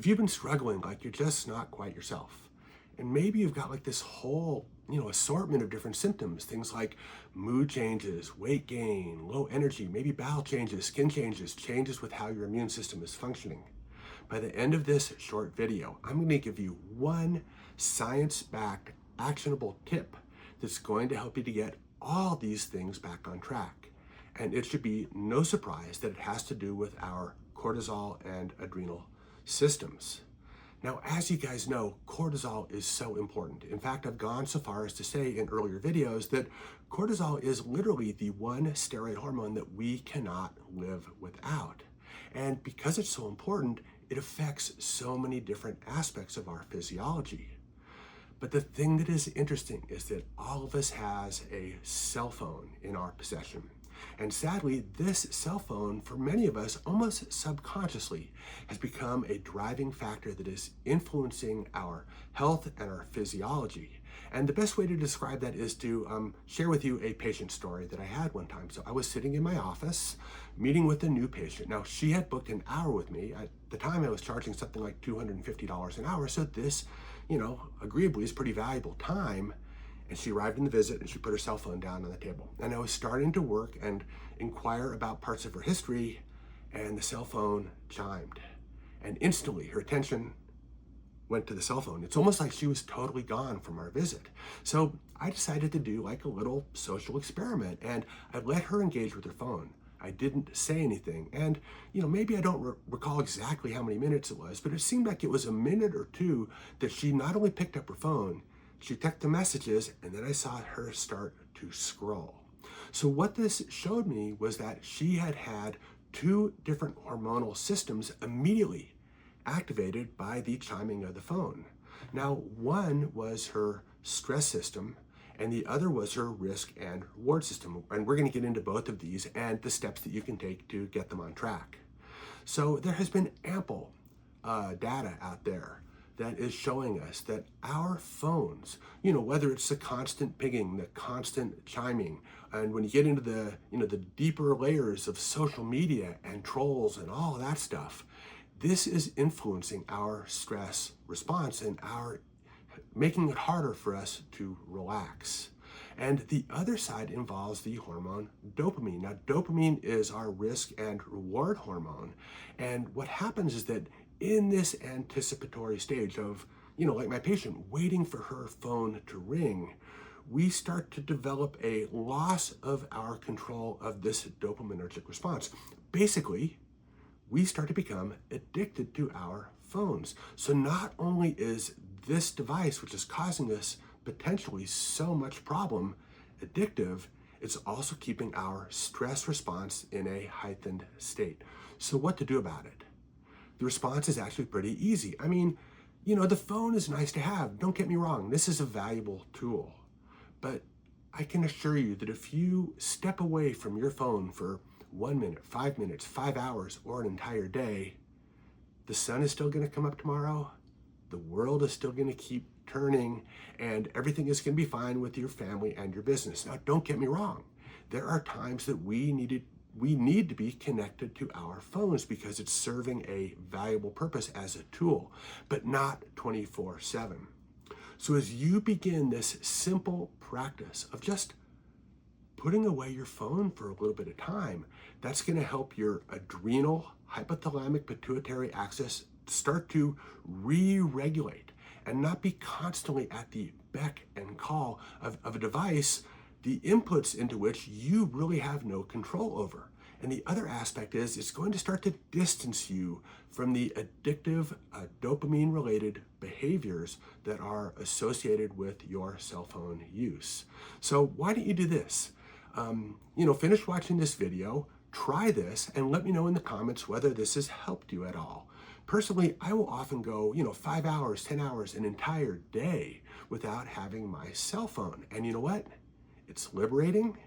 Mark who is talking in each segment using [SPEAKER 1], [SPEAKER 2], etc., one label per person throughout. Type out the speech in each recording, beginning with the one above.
[SPEAKER 1] if you've been struggling, like you're just not quite yourself, and maybe you've got like this whole, assortment of different symptoms, things like mood changes, weight gain, low energy, maybe bowel changes, skin changes, changes with how your immune system is functioning. By the end of this short video, I'm going to give you one science-backed, actionable tip that's going to help you to get all these things back on track. And it should be no surprise that it has to do with our cortisol and adrenal systems. Now, as you guys know, cortisol is so important. In fact, I've gone so far as to say in earlier videos that cortisol is literally the one steroid hormone that we cannot live without. And because it's so important, it affects so many different aspects of our physiology. But the thing that is interesting is that all of us has a cell phone in our possession. And sadly, this cell phone, for many of us, almost subconsciously, has become a driving factor that is influencing our health and our physiology. And the best way to describe that is to share with you a patient story that I had one time. So I was sitting in my office, meeting with a new patient. Now, she had booked an hour with me. At the time, I was charging something like $250 an hour. So this, agreeably is pretty valuable time. And she arrived in the visit and she put her cell phone down on the table. And I was starting to work and inquire about parts of her history, and the cell phone chimed. And instantly her attention went to the cell phone. It's almost like she was totally gone from our visit. So I decided to do like a little social experiment, and I let her engage with her phone. I didn't say anything. And, maybe I don't recall exactly how many minutes it was, but it seemed like it was a minute or two that she not only picked up her phone, she checked the messages, and then I saw her start to scroll. So what this showed me was that she had had two different hormonal systems immediately activated by the chiming of the phone. Now, one was her stress system, and the other was her risk and reward system. And we're going to get into both of these and the steps that you can take to get them on track. So there has been ample data out there that is showing us that our phones, whether it's the constant pinging, the constant chiming, and when you get into the, the deeper layers of social media and trolls and all of that stuff, this is influencing our stress response and making it harder for us to relax. And the other side involves the hormone dopamine. Now, dopamine is our risk and reward hormone. And what happens is that in this anticipatory stage of, like my patient waiting for her phone to ring, we start to develop a loss of our control of this dopaminergic response. Basically, we start to become addicted to our phones. So not only is this device, which is causing us potentially so much problem, addictive, it's also keeping our stress response in a heightened state. So what to do about it? The response is actually pretty easy. I mean, the phone is nice to have. Don't get me wrong. This is a valuable tool. But I can assure you that if you step away from your phone for 1 minute, 5 minutes, 5 hours, or an entire day, the sun is still going to come up tomorrow. The world is still going to keep turning, and everything is going to be fine with your family and your business. Now, don't get me wrong. There are times that we need to be connected to our phones because it's serving a valuable purpose as a tool, but not 24/7. So as you begin this simple practice of just putting away your phone for a little bit of time, that's going to help your adrenal, hypothalamic, pituitary axis start to re-regulate and not be constantly at the beck and call of a device, the inputs into which you really have no control over. And the other aspect is it's going to start to distance you from the addictive dopamine-related behaviors that are associated with your cell phone use. So why don't you do this? Finish watching this video, try this, and let me know in the comments whether this has helped you at all. Personally, I will often go, 5 hours, 10 hours, an entire day without having my cell phone. And you know what? It's liberating.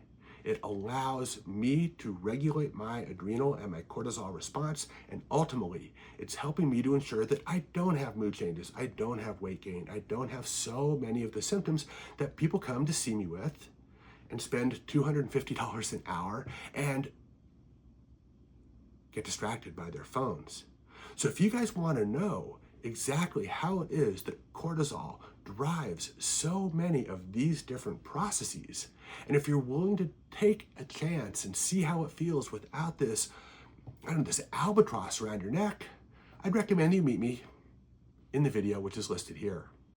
[SPEAKER 1] It allows me to regulate my adrenal and my cortisol response. And ultimately, it's helping me to ensure that I don't have mood changes. I don't have weight gain. I don't have so many of the symptoms that people come to see me with and spend $250 an hour and get distracted by their phones. So if you guys want to know exactly how it is that cortisol drives so many of these different processes. And if you're willing to take a chance and see how it feels without this, I don't know, this albatross around your neck, I'd recommend you meet me in the video, which is listed here.